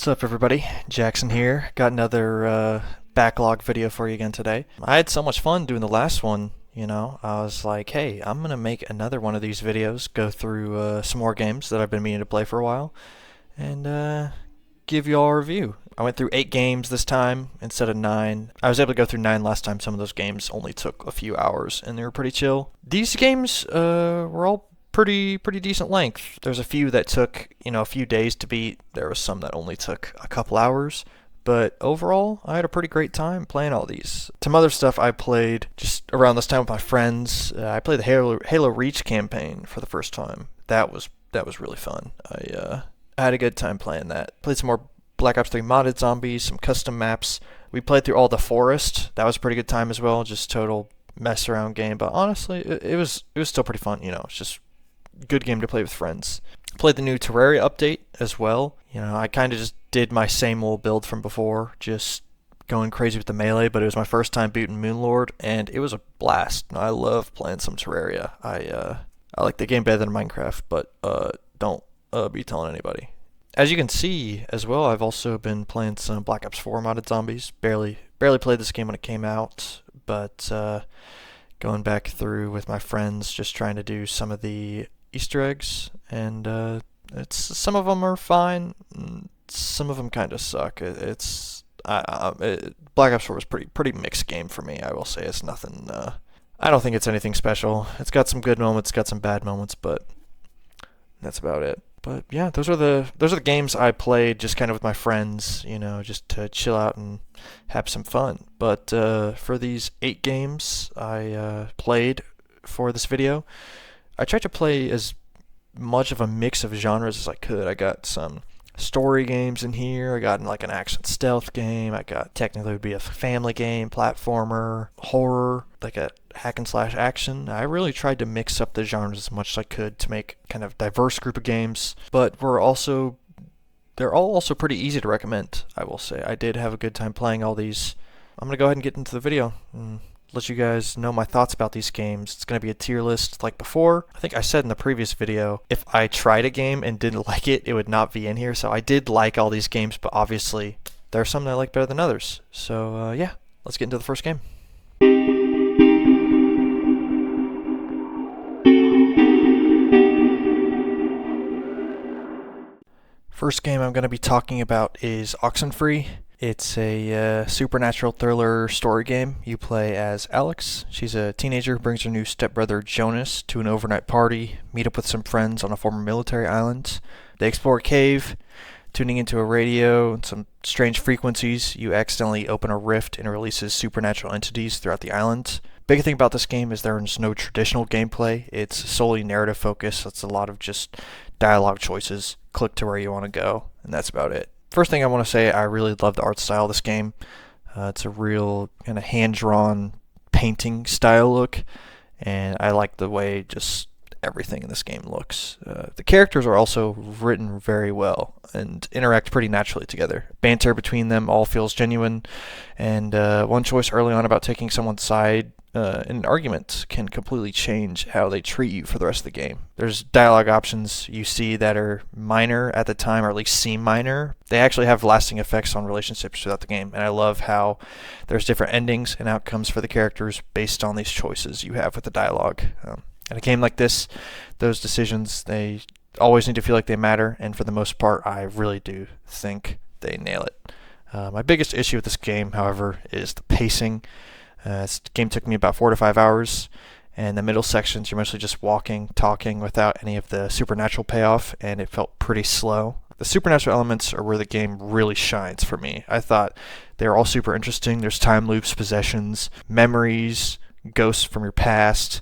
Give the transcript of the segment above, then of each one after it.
What's up, everybody? Jackson here. Got another backlog video for you again today. I had so much fun doing the last one, I was like, hey, I'm gonna make another one of these videos, go through some more games that I've been meaning to play for a while, and give you all a review. I went through 8 games this time instead of 9. I was able to go through 9 last time. Some of those games only took a few hours, and they were pretty chill. These games were all pretty decent length. There's a few that took, a few days to beat. There was some that only took a couple hours. But overall, I had a pretty great time playing all these. Some other stuff I played just around this time with my friends. I played the Halo Reach campaign for the first time. That was really fun. I had a good time playing that. Played some more Black Ops 3 modded zombies, some custom maps. We played through all the forest. That was a pretty good time as well. Just total mess around game. But honestly, it was still pretty fun. It's just good game to play with friends. Played the new Terraria update as well. I kind of just did my same old build from before, just going crazy with the melee, but it was my first time beating Moonlord, and it was a blast. I love playing some Terraria. I like the game better than Minecraft, but don't be telling anybody. As you can see as well, I've also been playing some Black Ops 4 modded zombies. Barely played this game when it came out, but going back through with my friends, just trying to do some of the Easter eggs, and some of them are fine, some of them kind of suck. Black Ops 4 was pretty mixed game for me. I will say it's nothing. I don't think it's anything special. It's got some good moments, got some bad moments, but that's about it. But yeah, those are the games I played just kind of with my friends, just to chill out and have some fun. But for these 8 games I played for this video, I tried to play as much of a mix of genres as I could. I got some story games in here. I got like an action stealth game. I got technically would be a family game, platformer, horror, like a hack and slash action. I really tried to mix up the genres as much as I could to make kind of diverse group of games. But they're all also pretty easy to recommend, I will say. I did have a good time playing all these. I'm gonna go ahead and get into the video and let you guys know my thoughts about these games. It's going to be a tier list like before. I think I said in the previous video, if I tried a game and didn't like it, it would not be in here. So I did like all these games, but obviously there are some that I like better than others. So yeah, let's get into the first game. First game I'm going to be talking about is Oxenfree. It's a supernatural thriller story game. You play as Alex. She's a teenager who brings her new stepbrother Jonas to an overnight party, meet up with some friends on a former military island. They explore a cave, tuning into a radio and some strange frequencies. You accidentally open a rift and it releases supernatural entities throughout the island. Big thing about this game is there's no traditional gameplay. It's solely narrative focused. It's a lot of just dialogue choices. Click to where you want to go, and that's about it. First thing I want to say, I really love the art style of this game. It's a real kind of hand-drawn painting style look, and I like the way just everything in this game looks. The characters are also written very well and interact pretty naturally together. Banter between them all feels genuine, and one choice early on about taking someone's side in an argument can completely change how they treat you for the rest of the game. There's dialogue options you see that are minor at the time, or at least seem minor. They actually have lasting effects on relationships throughout the game, and I love how there's different endings and outcomes for the characters based on these choices you have with the dialogue. In a game like this, those decisions, they always need to feel like they matter, and for the most part, I really do think they nail it. My biggest issue with this game, however, is the pacing. This game took me about 4 to 5 hours, and the middle sections you're mostly just walking, talking without any of the supernatural payoff, and it felt pretty slow. The supernatural elements are where the game really shines for me. I thought they were all super interesting. There's time loops, possessions, memories, ghosts from your past,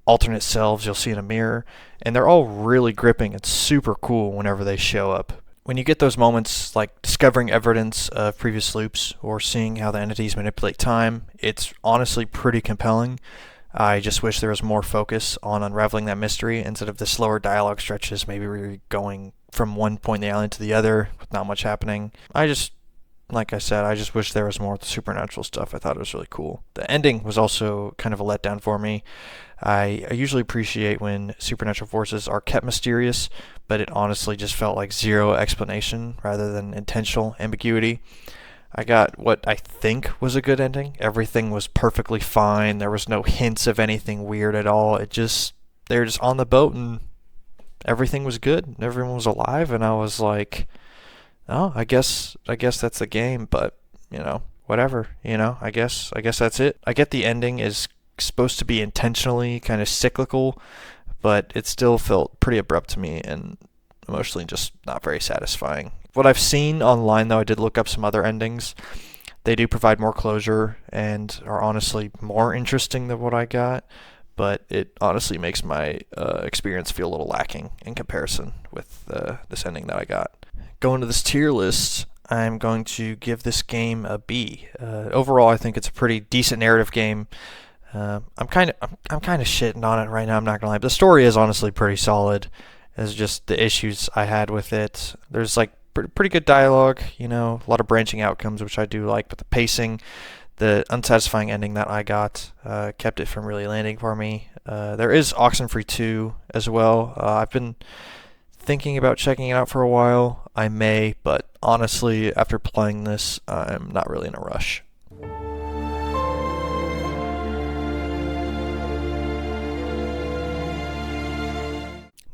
alternate selves you'll see in a mirror, and they're all really gripping and super cool whenever they show up. When you get those moments like discovering evidence of previous loops or seeing how the entities manipulate time, it's honestly pretty compelling. I just wish there was more focus on unraveling that mystery instead of the slower dialogue stretches, maybe where you're going from one point in the island to the other with not much happening. I like I said, I just wish there was more of the supernatural stuff. I thought it was really cool. The ending was also kind of a letdown for me. I usually appreciate when supernatural forces are kept mysterious, but it honestly just felt like zero explanation rather than intentional ambiguity. I got what I think was a good ending. Everything was perfectly fine. There was no hints of anything weird at all. They were just on the boat and everything was good. Everyone was alive, and I was like, oh, I guess that's the game, but whatever, I guess that's it. I get the ending is supposed to be intentionally kind of cyclical, but it still felt pretty abrupt to me and emotionally just not very satisfying. What I've seen online, though, I did look up some other endings. They do provide more closure and are honestly more interesting than what I got, but it honestly makes my experience feel a little lacking in comparison with this ending that I got. Going to this tier list, I'm going to give this game a B. Overall, I think it's a pretty decent narrative game. I'm kind of shitting on it right now. I'm not gonna lie. But the story is honestly pretty solid. It's just the issues I had with it. There's like pretty good dialogue, a lot of branching outcomes, which I do like. But the pacing, the unsatisfying ending that I got, kept it from really landing for me. There is Oxenfree 2 as well. I've been thinking about checking it out for a while. I may, but honestly, after playing this, I'm not really in a rush.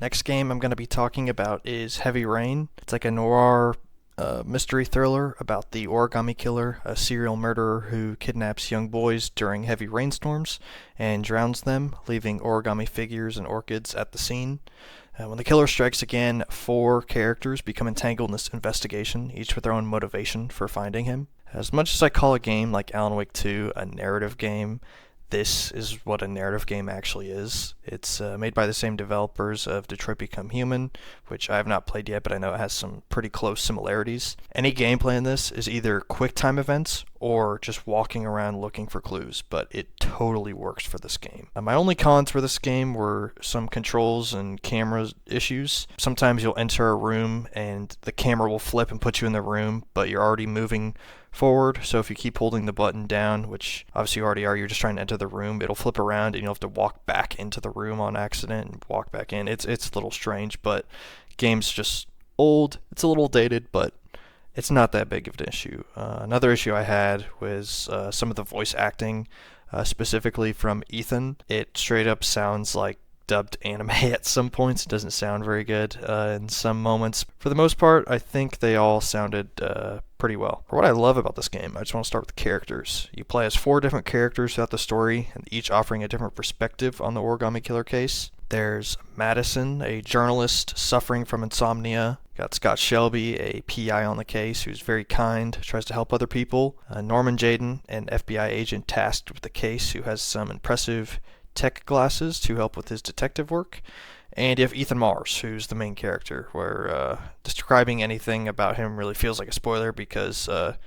Next game I'm going to be talking about is Heavy Rain. It's like a noir mystery thriller about the origami killer, a serial murderer who kidnaps young boys during heavy rainstorms and drowns them, leaving origami figures and orchids at the scene. When the killer strikes again, 4 characters become entangled in this investigation, each with their own motivation for finding him. As much as I call a game like Alan Wake 2 a narrative game, this is what a narrative game actually is. It's made by the same developers of Detroit Become Human, which I have not played yet, but I know it has some pretty close similarities. Any gameplay in this is either quick time events or just walking around looking for clues, but it totally works for this game. My only cons for this game were some controls and camera issues. Sometimes you'll enter a room and the camera will flip and put you in the room, but you're already moving forward, so if you keep holding the button down, which obviously you already are, you're just trying to enter the room, it'll flip around and you'll have to walk back into the room on accident and walk back in. It's a little strange, but game's just old. It's a little dated, but it's not that big of an issue. Another issue I had was some of the voice acting, specifically from Ethan. It straight up sounds like dubbed anime at some points. It doesn't sound very good in some moments. For the most part, I think they all sounded pretty well. For what I love about this game, I just want to start with the characters. You play as 4 different characters throughout the story, and each offering a different perspective on the origami killer case. There's Madison, a journalist suffering from insomnia. Got Scott Shelby, a PI on the case who's very kind, tries to help other people. Norman Jaden, an FBI agent tasked with the case who has some impressive tech glasses to help with his detective work. And you have Ethan Mars, who's the main character, where describing anything about him really feels like a spoiler because a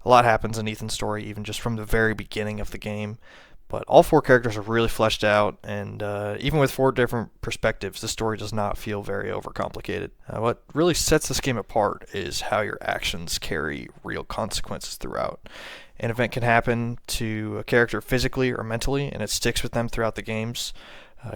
lot happens in Ethan's story, even just from the very beginning of the game. But all 4 characters are really fleshed out, and even with 4 different perspectives, the story does not feel very overcomplicated. What really sets this game apart is how your actions carry real consequences throughout. An event can happen to a character physically or mentally, and it sticks with them throughout the games.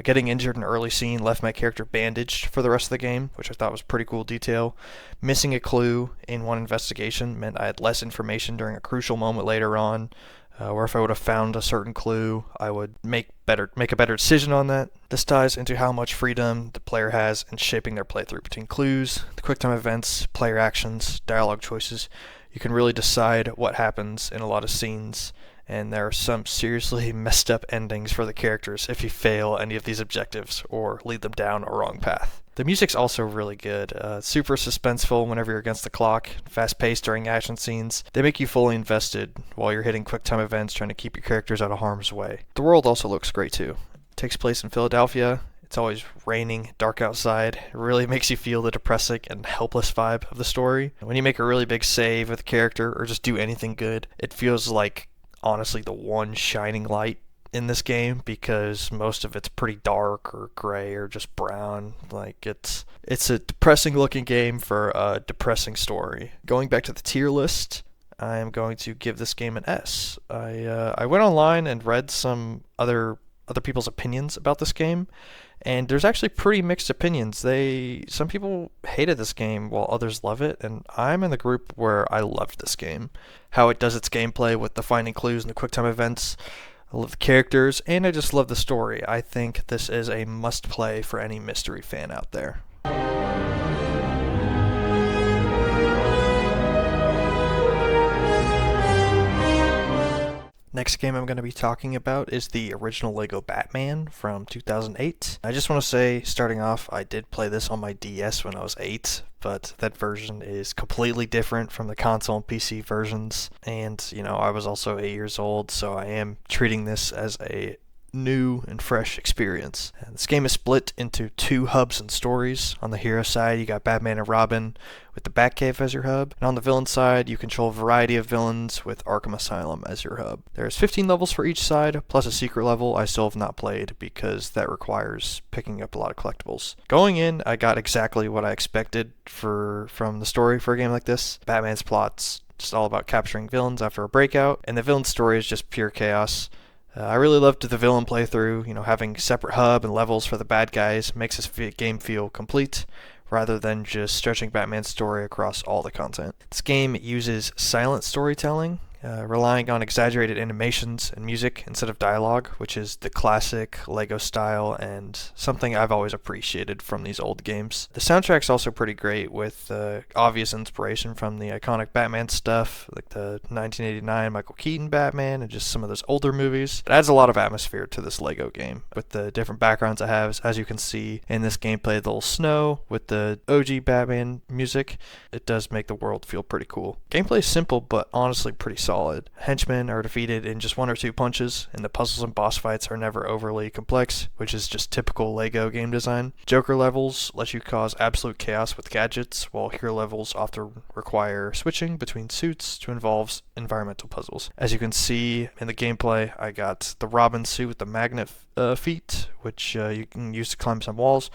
Getting injured in an early scene left my character bandaged for the rest of the game, which I thought was a pretty cool detail. Missing a clue in one investigation meant I had less information during a crucial moment later on, where if I would have found a certain clue, I would make a better decision on that. This ties into how much freedom the player has in shaping their playthrough between clues, the QuickTime events, player actions, dialogue choices. You can really decide what happens in a lot of scenes, and there are some seriously messed up endings for the characters if you fail any of these objectives or lead them down a wrong path. The music's also really good, super suspenseful whenever you're against the clock, fast-paced during action scenes. They make you fully invested while you're hitting quick-time events trying to keep your characters out of harm's way. The world also looks great too. It takes place in Philadelphia. It's always raining, dark outside. It really makes you feel the depressing and helpless vibe of the story. When you make a really big save with a character or just do anything good, it feels like honestly the one shining light in this game, because most of it's pretty dark or gray or just brown. Like it's a depressing looking game for a depressing story. Going back to the tier list, I am going to give this game an S. I went online and read some other people's opinions about this game, and there's actually pretty mixed opinions. Some people hated this game while others love it, and I'm in the group where I loved this game. How it does its gameplay with the finding clues and the quick time events. I love the characters, and I just love the story. I think this is a must-play for any mystery fan out there. Next game I'm going to be talking about is the original Lego Batman from 2008. I just want to say, starting off, I did play this on my DS when I was 8, but that version is completely different from the console and PC versions. And, I was also 8 years old, so I am treating this as a new and fresh experience. And this game is split into 2 hubs and stories. On the hero side, you got Batman and Robin with the Batcave as your hub, and on the villain side, you control a variety of villains with Arkham Asylum as your hub. There's 15 levels for each side, plus a secret level I still have not played because that requires picking up a lot of collectibles. Going in, I got exactly what I expected from the story for a game like this. Batman's plot's just all about capturing villains after a breakout, and the villain's story is just pure chaos. I really loved the villain playthrough. Having separate hub and levels for the bad guys makes this game feel complete, rather than just stretching Batman's story across all the content. This game uses silent storytelling, relying on exaggerated animations and music instead of dialogue, which is the classic Lego style and something I've always appreciated from these old games. The soundtrack's also pretty great, with obvious inspiration from the iconic Batman stuff, like the 1989 Michael Keaton Batman and just some of those older movies. It adds a lot of atmosphere to this Lego game, with the different backgrounds it has. As you can see in this gameplay, the little snow with the OG Batman music, it does make the world feel pretty cool. Gameplay is simple, but honestly pretty solid. Henchmen are defeated in just 1 or 2 punches, and the puzzles and boss fights are never overly complex, which is just typical Lego game design. Joker levels let you cause absolute chaos with gadgets, while hero levels often require switching between suits to involve environmental puzzles. As you can see in the gameplay, I got the Robin suit with the magnet feet, which you can use to climb some walls.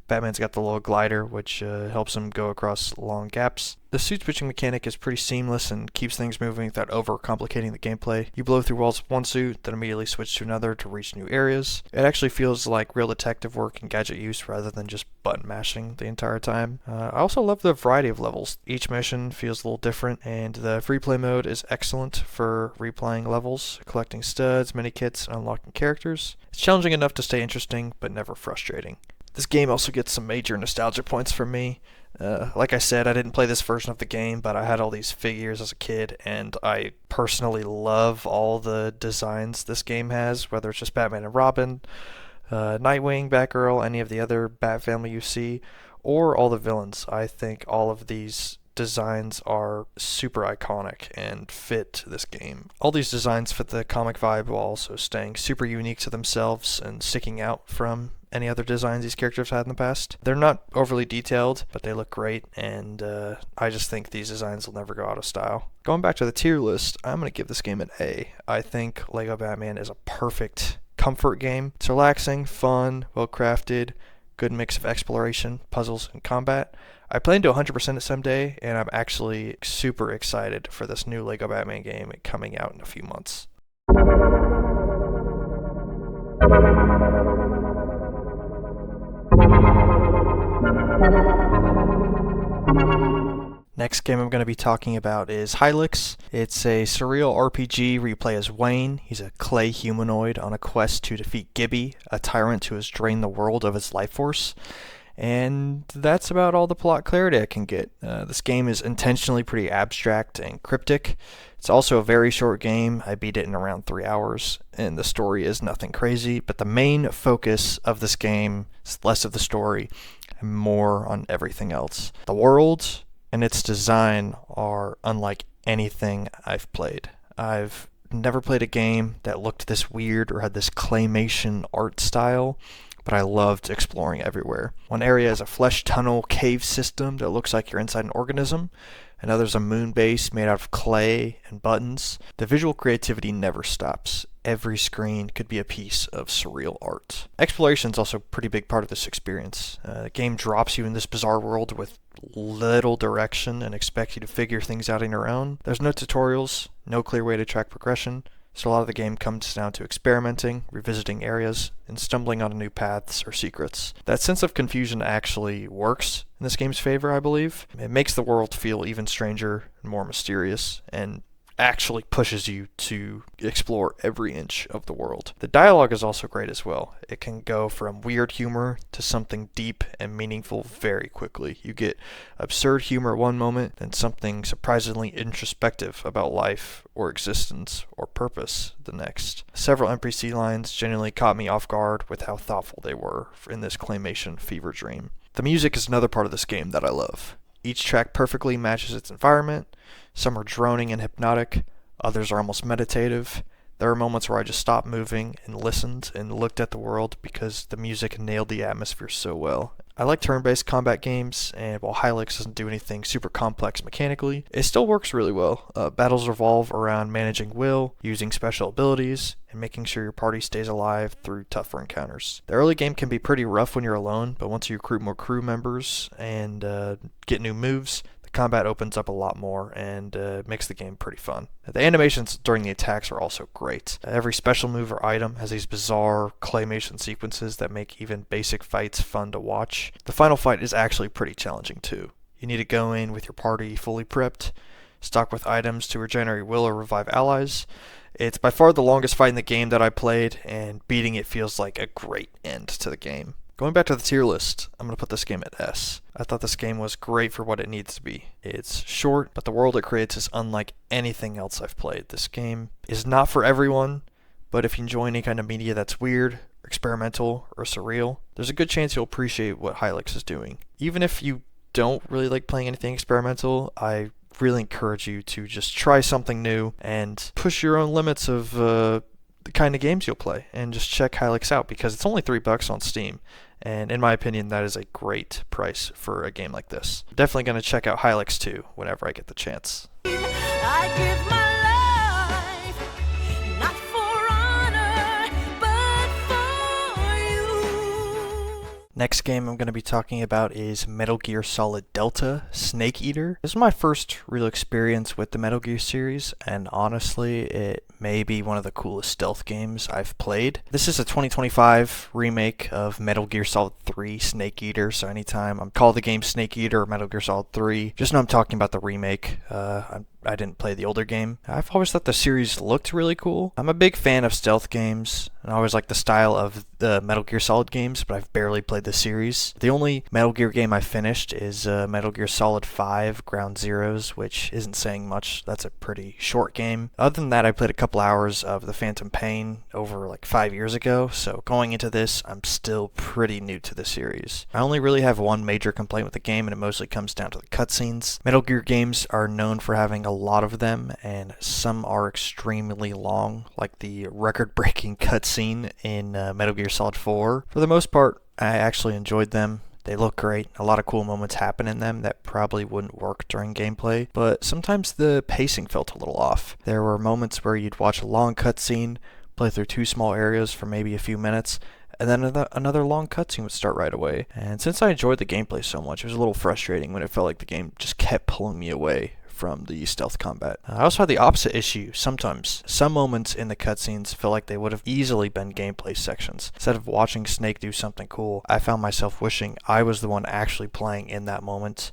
Batman's got the little glider, which helps him go across long gaps. The suit switching mechanic is pretty seamless and keeps things moving without over-complicating the gameplay. You blow through walls with one suit, then immediately switch to another to reach new areas. It actually feels like real detective work and gadget use rather than just button mashing the entire time. I also love the variety of levels. Each mission feels a little different, and the free play mode is excellent for replaying levels, collecting studs, mini kits, and unlocking characters. It's challenging enough to stay interesting, but never frustrating. This game also gets some major nostalgia points from me. Like I said, I didn't play this version of the game, but I had all these figures as a kid, and I personally love all the designs this game has, whether it's just Batman and Robin, Nightwing, Batgirl, any of the other Bat family you see, or all the villains. I think all of these designs are super iconic and fit this game. All these designs fit the comic vibe while also staying super unique to themselves and sticking out from any other designs these characters had in the past. They're not overly detailed, but they look great, and I just think these designs will never go out of style. Going back to the tier list, I'm going to give this game an A. I think Lego Batman is a perfect comfort game. It's relaxing, fun, well-crafted, good mix of exploration, puzzles, and combat. I plan to 100% it someday, and I'm actually super excited for this new Lego Batman game coming out in a few months. Next game I'm going to be talking about is Hylics. It's a surreal RPG where you play as Wayne. He's a clay humanoid on a quest to defeat Gibby, a tyrant who has drained the world of its life force. And that's about all the plot clarity I can get. This game is intentionally pretty abstract and cryptic. It's also a very short game. I beat it in around 3 hours, and the story is nothing crazy, but the main focus of this game is less of the story and more on everything else. The world and its design are unlike anything I've played. I've never played a game that looked this weird or had this claymation art style, but I loved exploring everywhere. One area is a flesh tunnel cave system that looks like you're inside an organism. Another's a moon base made out of clay and buttons. The visual creativity never stops. Every screen could be a piece of surreal art. Exploration is also a pretty big part of this experience. The game drops you in this bizarre world with little direction and expects you to figure things out on your own. There's no tutorials, no clear way to track progression, so a lot of the game comes down to experimenting, revisiting areas, and stumbling onto new paths or secrets. That sense of confusion actually works in this game's favor, I believe. It makes the world feel even stranger and more mysterious, and actually pushes you to explore every inch of the world. The dialogue is also great as well. It can go from weird humor to something deep and meaningful very quickly. You get absurd humor one moment, then something surprisingly introspective about life or existence or purpose the next. Several NPC lines genuinely caught me off guard with how thoughtful they were in this claymation fever dream. The music is another part of this game that I love. Each track perfectly matches its environment. Some are droning and hypnotic, others are almost meditative. There are moments where I just stopped moving and listened and looked at the world because the music nailed the atmosphere so well. I like turn-based combat games, and while Hylics doesn't do anything super complex mechanically, it still works really well. Battles revolve around managing will, using special abilities, and making sure your party stays alive through tougher encounters. The early game can be pretty rough when you're alone, but once you recruit more crew members and get new moves, combat opens up a lot more and makes the game pretty fun. The animations during the attacks are also great. Every special move or item has these bizarre claymation sequences that make even basic fights fun to watch. The final fight is actually pretty challenging too. You need to go in with your party fully prepped, stocked with items to regenerate will or revive allies. It's by far the longest fight in the game that I played, and beating it feels like a great end to the game. Going back to the tier list, I'm going to put this game at S. I thought this game was great for what it needs to be. It's short, but the world it creates is unlike anything else I've played. This game is not for everyone, but if you enjoy any kind of media that's weird, experimental, or surreal, there's a good chance you'll appreciate what Hylics is doing. Even if you don't really like playing anything experimental, I really encourage you to just try something new and push your own limits of the kind of games you'll play, and just check Hylics out because it's only $3 on Steam, and in my opinion that is a great price for a game like this. Definitely going to check out Hylics 2 whenever I get the chance. I give my life, not for honor, but for you. Next game I'm going to be talking about is Metal Gear Solid Delta Snake Eater. This is my first real experience with the Metal Gear series, and honestly, it may be one of the coolest stealth games I've played. This is a 2025 remake of Metal Gear Solid 3 Snake Eater, so anytime I'm called the game Snake Eater or Metal Gear Solid 3, just know I'm talking about the remake. I didn't play the older game. I've always thought the series looked really cool. I'm a big fan of stealth games, and I always like the style of the Metal Gear Solid games, but I've barely played the series. The only Metal Gear game I finished is Metal Gear Solid 5 Ground Zeroes, which isn't saying much. That's a pretty short game. Other than that, I played a couple hours of The Phantom Pain over like 5 years ago, so going into this, I'm still pretty new to the series. I only really have one major complaint with the game, and it mostly comes down to the cutscenes. Metal Gear games are known for having a lot of them, and some are extremely long, like the record-breaking cutscene in Metal Gear Solid 4. For the most part, I actually enjoyed them. They look great. A lot of cool moments happen in them that probably wouldn't work during gameplay, but sometimes the pacing felt a little off. There were moments where you'd watch a long cutscene, play through two small areas for maybe a few minutes, and then another long cutscene would start right away. And since I enjoyed the gameplay so much, it was a little frustrating when it felt like the game just kept pulling me away from the stealth combat. I also had the opposite issue sometimes. Some moments in the cutscenes felt like they would have easily been gameplay sections. Instead of watching Snake do something cool, I found myself wishing I was the one actually playing in that moment.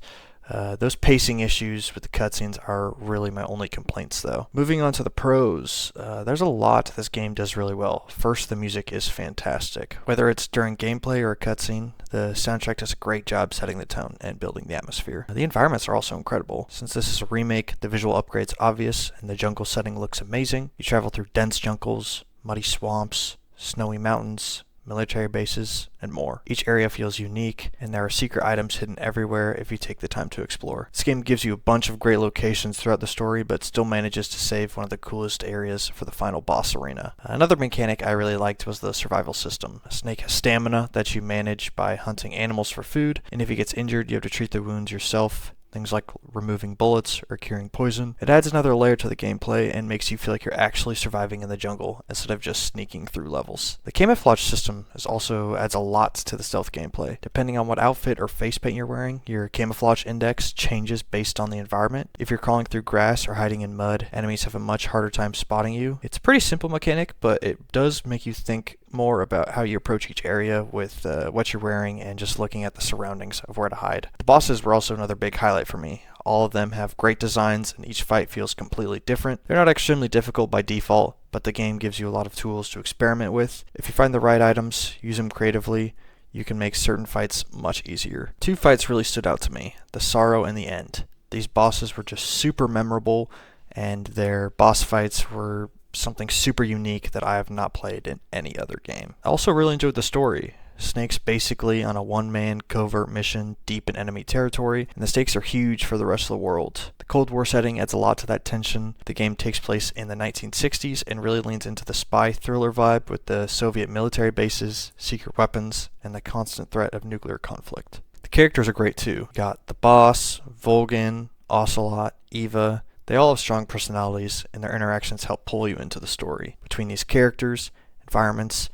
Those pacing issues with the cutscenes are really my only complaints though. Moving on to the pros, there's a lot this game does really well. First, the music is fantastic. Whether it's during gameplay or a cutscene, the soundtrack does a great job setting the tone and building the atmosphere. The environments are also incredible. Since this is a remake, the visual upgrade's obvious and the jungle setting looks amazing. You travel through dense jungles, muddy swamps, snowy mountains, military bases, and more. Each area feels unique, and there are secret items hidden everywhere if you take the time to explore. This game gives you a bunch of great locations throughout the story, but still manages to save one of the coolest areas for the final boss arena. Another mechanic I really liked was the survival system. Snake has stamina that you manage by hunting animals for food, and if he gets injured, you have to treat the wounds yourself. things like removing bullets or curing poison. It adds another layer to the gameplay and makes you feel like you're actually surviving in the jungle instead of just sneaking through levels. The camouflage system also adds a lot to the stealth gameplay. Depending on what outfit or face paint you're wearing, your camouflage index changes based on the environment. If you're crawling through grass or hiding in mud, enemies have a much harder time spotting you. It's a pretty simple mechanic, but it does make you think more about how you approach each area with what you're wearing and just looking at the surroundings of where to hide. The bosses were also another big highlight for me. All of them have great designs and each fight feels completely different. They're not extremely difficult by default, but the game gives you a lot of tools to experiment with. If you find the right items, use them creatively, you can make certain fights much easier. Two fights really stood out to me, the Sorrow and the End. These bosses were just super memorable, and their boss fights were something super unique that I have not played in any other game. I also really enjoyed the story. Snake's basically on a one-man covert mission deep in enemy territory, and the stakes are huge for the rest of the world. The Cold War setting adds a lot to that tension. The game takes place in the 1960s and really leans into the spy thriller vibe with the Soviet military bases, secret weapons, and the constant threat of nuclear conflict. The characters are great too. You got the boss, Volgin, Ocelot, Eva. They all have strong personalities, and their interactions help pull you into the story. Between these characters, environments,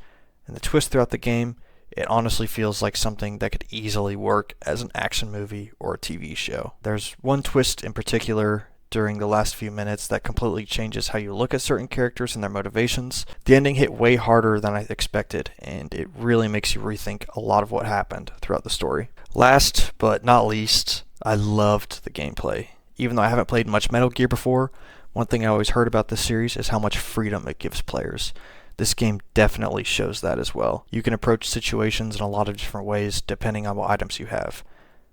and the twist throughout the game, it honestly feels like something that could easily work as an action movie or a TV show. There's one twist in particular during the last few minutes that completely changes how you look at certain characters and their motivations. The ending hit way harder than I expected, and it really makes you rethink a lot of what happened throughout the story. Last but not least, I loved the gameplay. Even though I haven't played much Metal Gear before, one thing I always heard about this series is how much freedom it gives players. This game definitely shows that as well. You can approach situations in a lot of different ways depending on what items you have.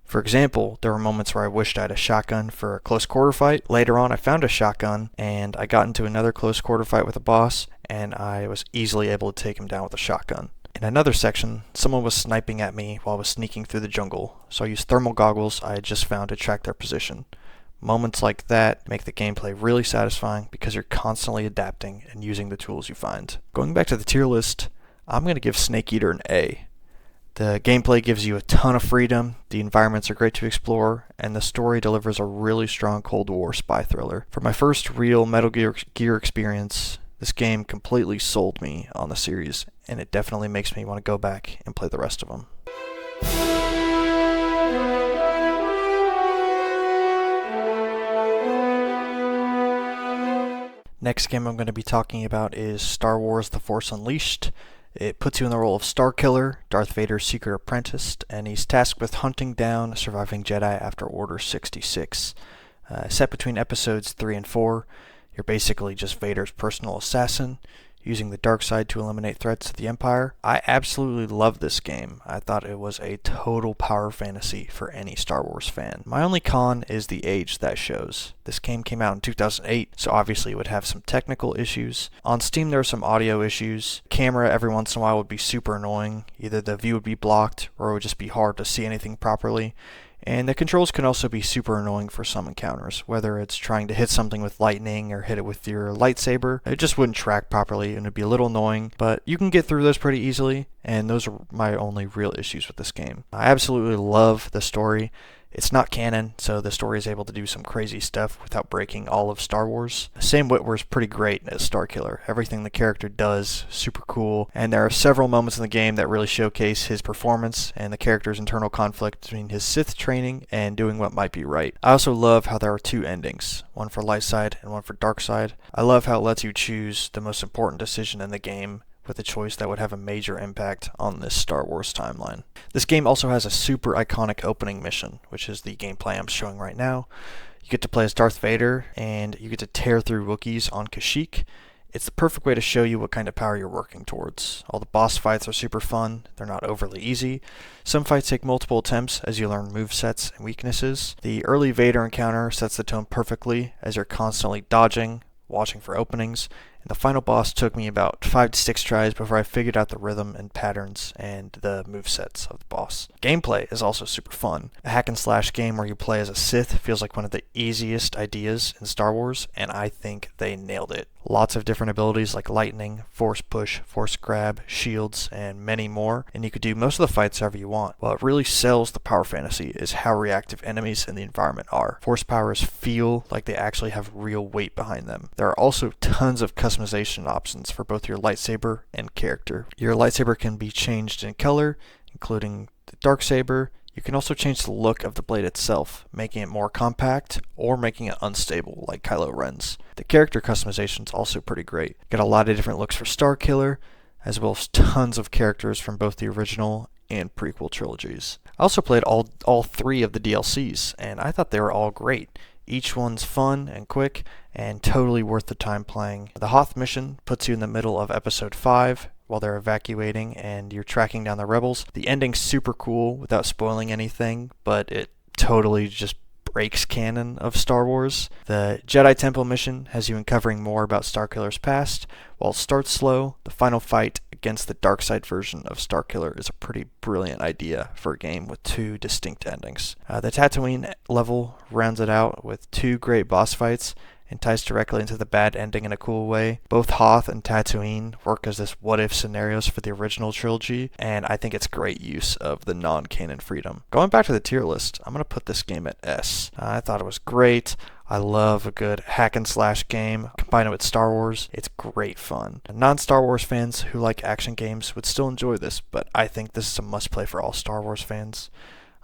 For example, there were moments where I wished I had a shotgun for a close quarter fight. Later on, I found a shotgun, and I got into another close quarter fight with a boss, and I was easily able to take him down with a shotgun. In another section, someone was sniping at me while I was sneaking through the jungle, so I used thermal goggles I had just found to track their position. Moments like that make the gameplay really satisfying because you're constantly adapting and using the tools you find. Going back to the tier list, I'm going to give Snake Eater an A. The gameplay gives you a ton of freedom, the environments are great to explore, and the story delivers a really strong Cold War spy thriller. For my first real Metal Gear experience, this game completely sold me on the series, and it definitely makes me want to go back and play the rest of them. Next game I'm going to be talking about is Star Wars The Force Unleashed. It puts you in the role of Starkiller, Darth Vader's secret apprentice, and he's tasked with hunting down a surviving Jedi after Order 66. Set between episodes 3 and 4, you're basically just Vader's personal assassin, using the dark side to eliminate threats to the Empire. I absolutely love this game. I thought it was a total power fantasy for any Star Wars fan. My only con is the age that shows. This game came out in 2008, so obviously it would have some technical issues. On Steam there are some audio issues. Camera every once in a while would be super annoying. Either the view would be blocked or it would just be hard to see anything properly. And the controls can also be super annoying for some encounters, whether it's trying to hit something with lightning or hit it with your lightsaber. It just wouldn't track properly and it'd be a little annoying, but you can get through those pretty easily, and those are my only real issues with this game. I absolutely love the story. It's not canon, so the story is able to do some crazy stuff without breaking all of Star Wars. Sam Witwer's pretty great as Starkiller. Everything the character does, super cool, and there are several moments in the game that really showcase his performance and the character's internal conflict between his Sith training and doing what might be right. I also love how there are two endings, one for light side and one for dark side. I love how it lets you choose the most important decision in the game with a choice that would have a major impact on this Star Wars timeline. This game also has a super iconic opening mission, which is the gameplay I'm showing right now. You get to play as Darth Vader, and you get to tear through Wookiees on Kashyyyk. It's the perfect way to show you what kind of power you're working towards. All the boss fights are super fun, they're not overly easy. Some fights take multiple attempts as you learn movesets and weaknesses. The early Vader encounter sets the tone perfectly as you're constantly dodging, watching for openings, and the final boss took me about 5 to 6 tries before I figured out the rhythm and patterns and the movesets of the boss. Gameplay is also super fun. A hack and slash game where you play as a Sith feels like one of the easiest ideas in Star Wars, and I think they nailed it. lots of different abilities like lightning, force push, force grab, shields, and many more, and you could do most of the fights however you want. What really sells the power fantasy is how reactive enemies in the environment are. Force powers feel like they actually have real weight behind them. There are also tons of customization options for both your lightsaber and character. Your lightsaber can be changed in color, including the dark saber. You can also change the look of the blade itself, making it more compact or making it unstable like Kylo Ren's. The character customization is also pretty great. Got a lot of different looks for Starkiller, as well as tons of characters from both the original and prequel trilogies. I also played all 3 of the DLCs, and I thought they were all great. Each one's fun and quick, and totally worth the time playing. The Hoth mission puts you in the middle of Episode 5, while they're evacuating and you're tracking down the rebels. The ending's super cool without spoiling anything, but it totally just breaks canon of Star Wars. The Jedi Temple mission has you uncovering more about Starkiller's past. While it starts slow, the final fight against the dark side version of Starkiller is a pretty brilliant idea for a game with 2 distinct endings. The Tatooine level rounds it out with 2 great boss fights and ties directly into the bad ending in a cool way. Both Hoth and Tatooine work as this what-if scenarios for the original trilogy, and I think it's great use of the non-canon freedom. Going back to the tier list, I'm going to put this game at S. I thought it was great. I love a good hack and slash game. Combine it with Star Wars, it's great fun. Non-Star Wars fans who like action games would still enjoy this, but I think this is a must-play for all Star Wars fans.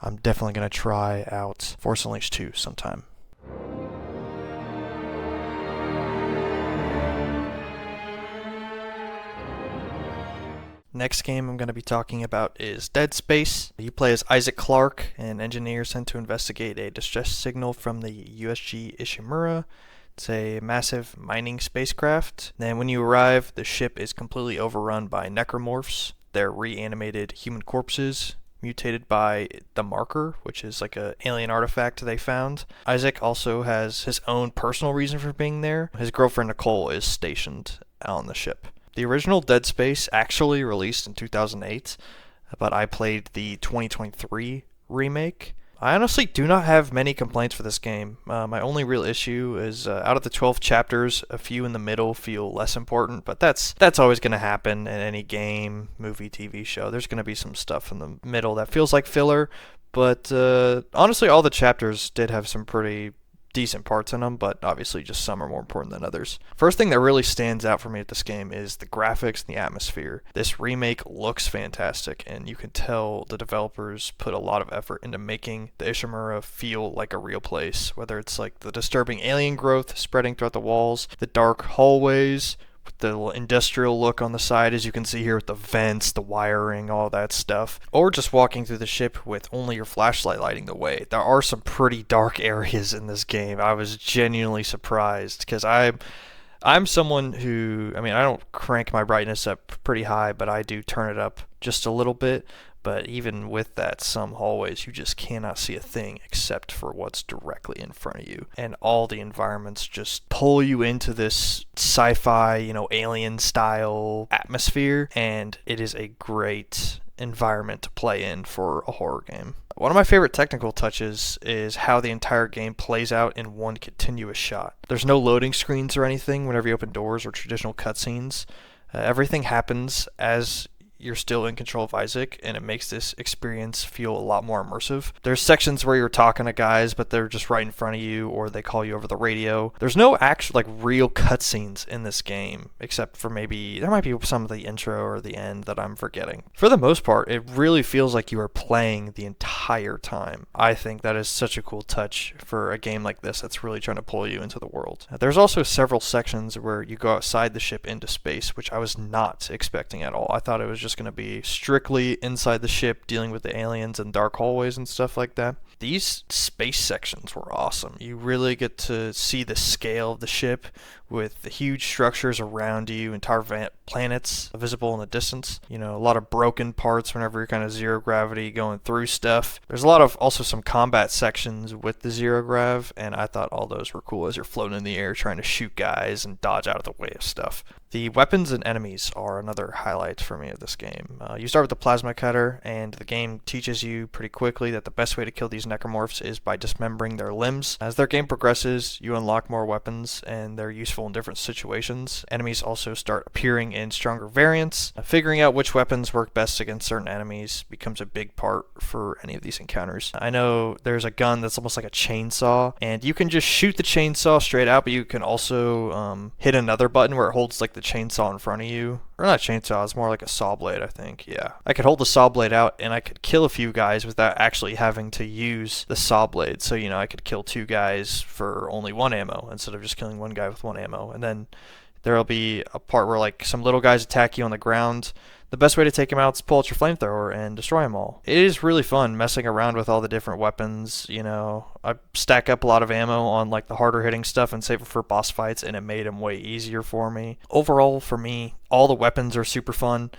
I'm definitely going to try out Force Unleashed 2 sometime. Next game I'm going to be talking about is Dead Space. You play as Isaac Clarke, an engineer sent to investigate a distress signal from the USG Ishimura. It's a massive mining spacecraft. Then when you arrive, the ship is completely overrun by necromorphs. They're reanimated human corpses, mutated by the Marker, which is like an alien artifact they found. Isaac also has his own personal reason for being there. His girlfriend Nicole is stationed on the ship. The original Dead Space actually released in 2008, but I played the 2023 remake. I honestly do not have many complaints for this game. My only real issue is out of the 12 chapters, a few in the middle feel less important, but that's always going to happen in any game, movie, TV show. There's going to be some stuff in the middle that feels like filler, but honestly all the chapters did have some pretty decent parts in them, but obviously just some are more important than others. First thing that really stands out for me at this game is the graphics and the atmosphere. This remake looks fantastic, and you can tell the developers put a lot of effort into making the Ishimura feel like a real place, whether it's like the disturbing alien growth spreading throughout the walls, the dark hallways, with the little industrial look on the side, as you can see here with the vents, the wiring, all that stuff. Or just walking through the ship with only your flashlight lighting the way. There are some pretty dark areas in this game. I was genuinely surprised because I'm someone who, I don't crank my brightness up pretty high, but I do turn it up just a little bit. But even with that, some hallways you just cannot see a thing except for what's directly in front of you. And all the environments just pull you into this sci-fi, alien style atmosphere. And it is a great environment to play in for a horror game. One of my favorite technical touches is how the entire game plays out in one continuous shot. There's no loading screens or anything whenever you open doors or traditional cutscenes. Everything happens as you're still in control of Isaac, and it makes this experience feel a lot more immersive. There's sections where you're talking to guys, but they're just right in front of you, or they call you over the radio. There's no actual, real cutscenes in this game, except for there might be some of the intro or the end that I'm forgetting. For the most part, it really feels like you are playing the entire time. I think that is such a cool touch for a game like this that's really trying to pull you into the world. There's also several sections where you go outside the ship into space, which I was not expecting at all. I thought it was just going to be strictly inside the ship dealing with the aliens and dark hallways and stuff like that. These space sections were awesome. You really get to see the scale of the ship with the huge structures around you, entire planets visible in the distance. A lot of broken parts whenever you're kind of zero gravity going through stuff. There's a lot of also some combat sections with the zero grav, and I thought all those were cool as you're floating in the air trying to shoot guys and dodge out of the way of stuff. The weapons and enemies are another highlight for me of this game. You start with the plasma cutter, and the game teaches you pretty quickly that the best way to kill these necromorphs is by dismembering their limbs. As their game progresses, you unlock more weapons, and they're useful in different situations. Enemies also start appearing in stronger variants. Figuring out which weapons work best against certain enemies becomes a big part for any of these encounters. I know there's a gun that's almost like a chainsaw, and you can just shoot the chainsaw straight out, but you can also hit another button where it holds like the chainsaw in front of you. Or not chainsaw, it's more like a saw blade, I think. Yeah. I could hold the saw blade out and I could kill a few guys without actually having to use the saw blade. So, I could kill 2 guys for only 1 ammo instead of just killing 1 guy with 1 ammo. And then there'll be a part where like some little guys attack you on the ground. The best way to take them out is pull out your flamethrower and destroy them all. It is really fun messing around with all the different weapons. I stack up a lot of ammo on like the harder hitting stuff and save it for boss fights, and it made them way easier for me. Overall, for me, all the weapons are super fun.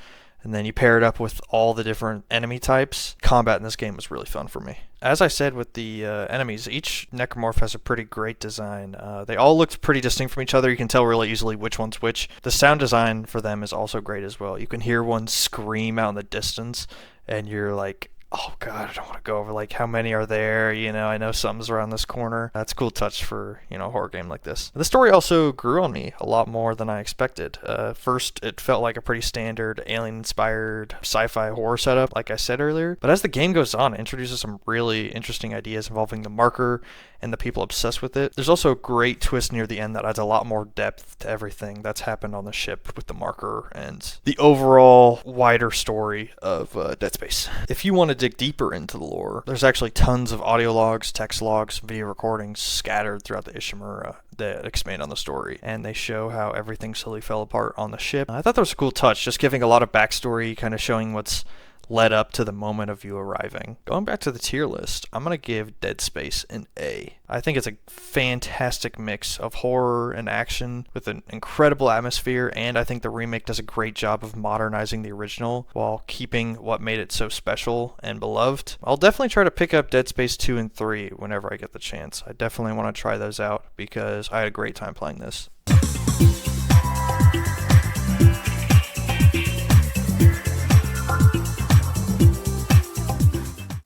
And then you pair it up with all the different enemy types. Combat in this game was really fun for me. As I said with the enemies, each necromorph has a pretty great design. They all looked pretty distinct from each other. You can tell really easily which one's which. The sound design for them is also great as well. You can hear one scream out in the distance, and you're like, oh god, I don't want to go over like how many are there, I know something's around this corner. That's a cool touch for, a horror game like this. The story also grew on me a lot more than I expected. First, it felt like a pretty standard alien-inspired sci-fi horror setup, like I said earlier. But as the game goes on, it introduces some really interesting ideas involving the marker and the people obsessed with it. There's also a great twist near the end that adds a lot more depth to everything that's happened on the ship with the marker and the overall wider story of Dead Space. If you want to dig deeper into the lore, there's actually tons of audio logs, text logs, video recordings scattered throughout the Ishimura that expand on the story, and they show how everything slowly fell apart on the ship. I thought that was a cool touch, just giving a lot of backstory, kind of showing what's led up to the moment of you arriving. Going back to the tier list, I'm going to give Dead Space an A. I think it's a fantastic mix of horror and action with an incredible atmosphere, and I think the remake does a great job of modernizing the original while keeping what made it so special and beloved. I'll definitely try to pick up Dead Space 2 and 3 whenever I get the chance. I definitely want to try those out because I had a great time playing this.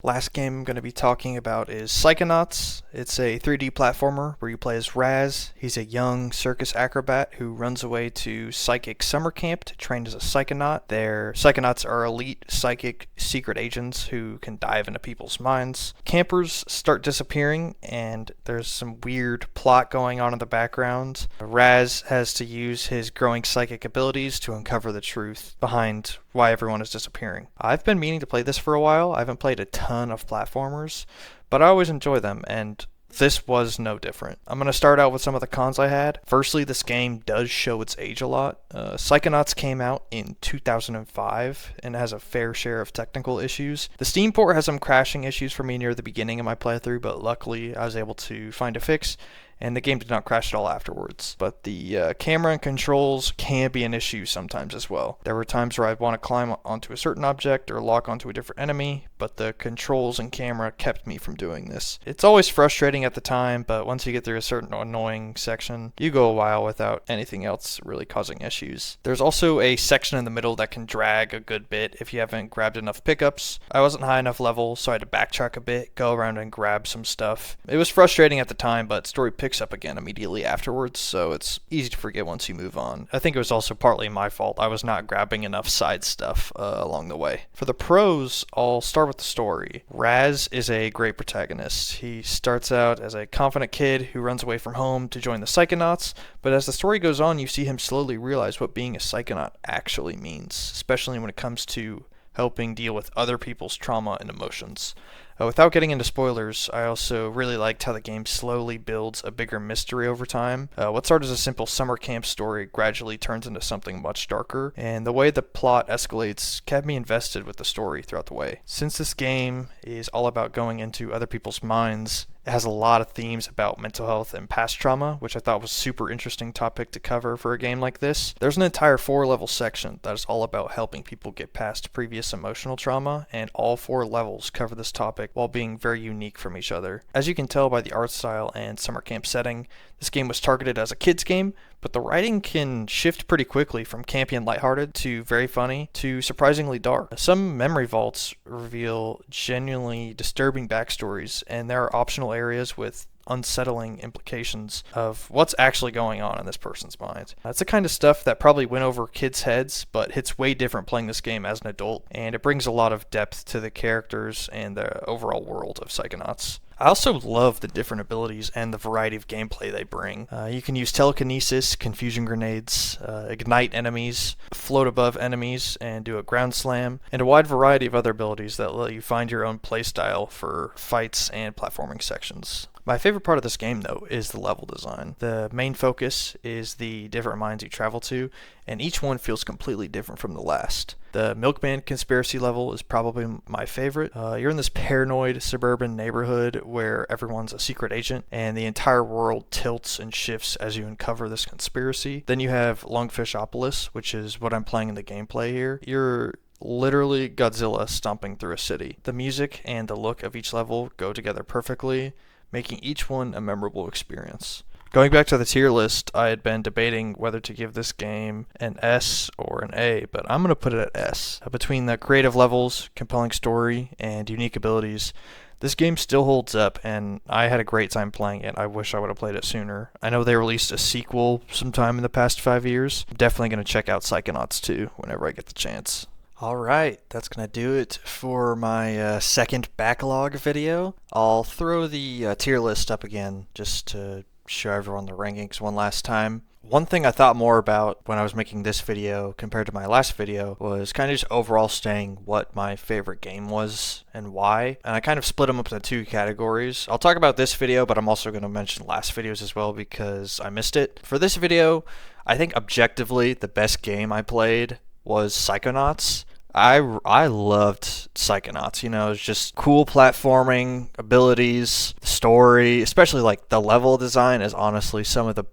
Last game I'm going to be talking about is Psychonauts. It's a 3D platformer where you play as Raz. He's a young circus acrobat who runs away to psychic summer camp to train as a psychonaut. Their psychonauts are elite psychic secret agents who can dive into people's minds. Campers start disappearing, and there's some weird plot going on in the background. Raz has to use his growing psychic abilities to uncover the truth behind why everyone is disappearing. I've been meaning to play this for a while. I haven't played a ton of platformers, but I always enjoy them, and this was no different. I'm going to start out with some of the cons I had. Firstly, this game does show its age a lot. Psychonauts came out in 2005 and has a fair share of technical issues. The Steam port has some crashing issues for me near the beginning of my playthrough, but luckily I was able to find a fix, and the game did not crash at all afterwards. But the camera and controls can be an issue sometimes as well. There were times where I'd want to climb onto a certain object or lock onto a different enemy, but the controls and camera kept me from doing this. It's always frustrating at the time, but once you get through a certain annoying section, you go a while without anything else really causing issues. There's also a section in the middle that can drag a good bit if you haven't grabbed enough pickups. I wasn't high enough level, so I had to backtrack a bit, go around and grab some stuff. It was frustrating at the time, but story picks up again immediately afterwards, so it's easy to forget once you move on. I think it was also partly my fault. I was not grabbing enough side stuff along the way. For the pros, I'll start with the story. Raz is a great protagonist. He starts out as a confident kid who runs away from home to join the Psychonauts, but as the story goes on, you see him slowly realize what being a Psychonaut actually means, especially when it comes to helping deal with other people's trauma and emotions. Without getting into spoilers, I also really liked how the game slowly builds a bigger mystery over time. What started as a simple summer camp story gradually turns into something much darker, and the way the plot escalates kept me invested with the story throughout the way. Since this game is all about going into other people's minds, it has a lot of themes about mental health and past trauma, which I thought was a super interesting topic to cover for a game like this. There's an entire 4-level section that is all about helping people get past previous emotional trauma, and all 4 levels cover this topic while being very unique from each other. As you can tell by the art style and summer camp setting, this game was targeted as a kids game, but the writing can shift pretty quickly from campy and lighthearted to very funny to surprisingly dark. Some memory vaults reveal genuinely disturbing backstories, and there are optional areas with unsettling implications of what's actually going on in this person's mind. That's the kind of stuff that probably went over kids' heads, but hits way different playing this game as an adult, and it brings a lot of depth to the characters and the overall world of Psychonauts. I also love the different abilities and the variety of gameplay they bring. You can use telekinesis, confusion grenades, ignite enemies, float above enemies, and do a ground slam, and a wide variety of other abilities that let you find your own playstyle for fights and platforming sections. My favorite part of this game, though, is the level design. The main focus is the different mines you travel to, and each one feels completely different from the last. The Milkman Conspiracy level is probably my favorite. You're in this paranoid suburban neighborhood where everyone's a secret agent, and the entire world tilts and shifts as you uncover this conspiracy. Then you have Lungfishopolis, which is what I'm playing in the gameplay here. You're literally Godzilla stomping through a city. The music and the look of each level go together perfectly, making each one a memorable experience. Going back to the tier list, I had been debating whether to give this game an S or an A, but I'm going to put it at S. Between the creative levels, compelling story, and unique abilities, this game still holds up, and I had a great time playing it. I wish I would have played it sooner. I know they released a sequel sometime in the past 5 years. I'm definitely going to check out Psychonauts 2 whenever I get the chance. Alright, that's going to do it for my second backlog video. I'll throw the tier list up again just to show everyone the rankings one last time. One thing I thought more about when I was making this video compared to my last video was kind of just overall saying what my favorite game was and why. And I kind of split them up into two categories. I'll talk about this video, but I'm also going to mention last videos as well because I missed it. For this video, I think objectively the best game I played was Psychonauts. I loved Psychonauts. You know, it's just cool platforming, abilities, story, especially like the level design is honestly some of the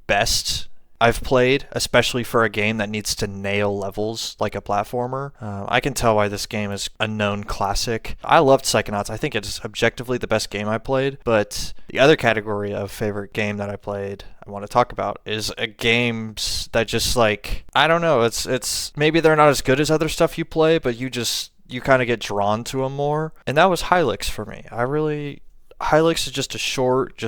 best I've played, especially for a game that needs to nail levels like a platformer. I can tell why this game is a known classic. I loved Psychonauts. I think it's objectively the best game I played, but the other category of favorite game that I played I want to talk about is games that just like, I don't know, it's maybe they're not as good as other stuff you play, but you kind of get drawn to them more. And that was Hylics for me. Hylics is just a short,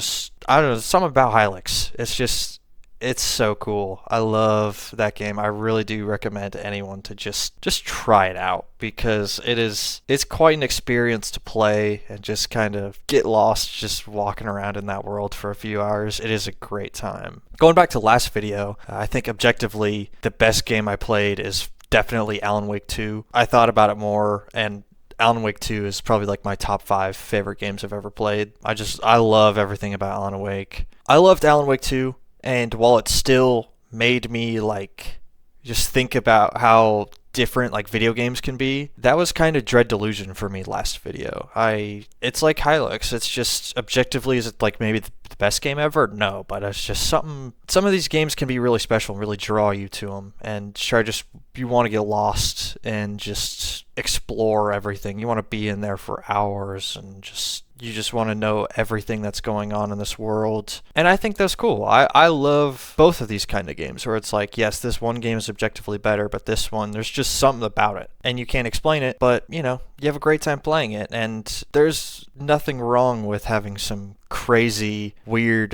I don't know, something about Hylics. It's so cool. I love that game. I really do recommend anyone to just try it out because it's quite an experience to play and just kind of get lost just walking around in that world for a few hours. It is a great time. Going back to last video, I think objectively the best game I played is definitely Alan Wake 2. I thought about it more, and Alan Wake 2 is probably like my top 5 favorite games I've ever played. I love everything about Alan Wake. I loved Alan Wake 2. And while it still made me like just think about how different like video games can be, that was kind of Dread Delusion for me last video. It's like Hylics. It's just objectively, is it like maybe the best game ever? No, but it's just something. Some of these games can be really special and really draw you to them, and you want to get lost and just explore everything. You want to be in there for hours and you just want to know everything that's going on in this world. And I think that's cool. I love both of these kind of games where it's like, yes, this one game is objectively better, but this one, there's just something about it. And you can't explain it, but, you know, you have a great time playing it. And there's nothing wrong with having some crazy, weird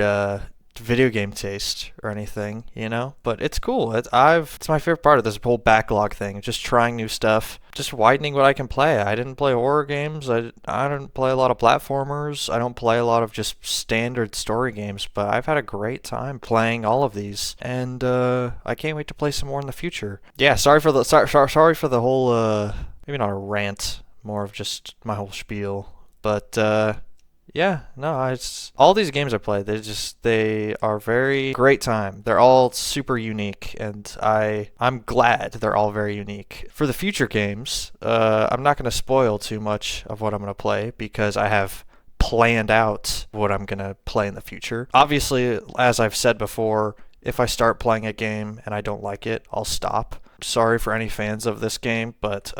video game taste or anything, you know, but it's cool. It's my favorite part of this whole backlog thing, just trying new stuff, just widening what I can play. I didn't play horror games. I didn't play a lot of platformers. I don't play a lot of just standard story games, but I've had a great time playing all of these, and I can't wait to play some more in the future. Yeah, sorry for the whole maybe not a rant, more of just my whole spiel, but yeah, no, all these games I played, they are very great time. They're all super unique, and I'm glad they're all very unique. For the future games, I'm not going to spoil too much of what I'm going to play because I have planned out what I'm going to play in the future. Obviously, as I've said before, if I start playing a game and I don't like it, I'll stop. Sorry for any fans of this game, but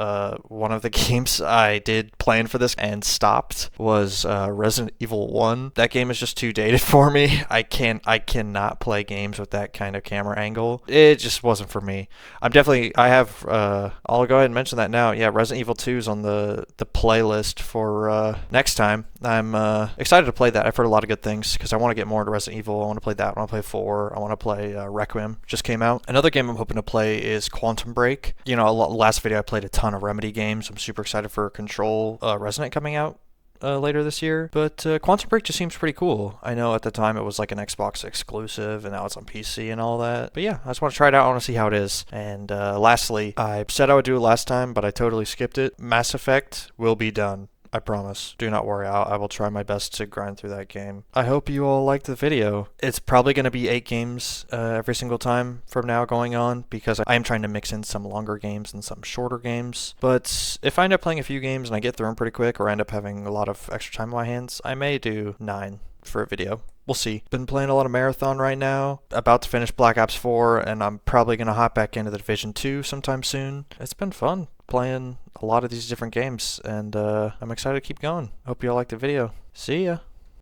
one of the games I did plan for this and stopped was Resident Evil 1. That game is just too dated for me. I cannot play games with that kind of camera angle. It just wasn't for me. I'll go ahead and mention that now. Yeah, Resident Evil 2 is on the playlist for next time. I'm excited to play that. I've heard a lot of good things because I want to get more into Resident Evil. I want to play that. I want to play 4. I want to play Requiem. Just came out. Another game I'm hoping to play is Quantum Break. You know, last video I played a ton of Remedy games. I'm super excited for Control Resonant coming out later this year. But Quantum Break just seems pretty cool. I know at the time it was like an Xbox exclusive, and now it's on PC and all that. But yeah, I just want to try it out. I want to see how it is. And lastly, I said I would do it last time, but I totally skipped it. Mass Effect will be done. I promise. Do not worry. I will try my best to grind through that game. I hope you all liked the video. It's probably going to be 8 games every single time from now going on because I am trying to mix in some longer games and some shorter games. But if I end up playing a few games and I get through them pretty quick or end up having a lot of extra time on my hands, I may do 9 for a video. We'll see. Been playing a lot of Marathon right now. About to finish Black Ops 4, and I'm probably going to hop back into the Division 2 sometime soon. It's been fun playing a lot of these different games, and I'm excited to keep going. Hope you all liked the video. See ya!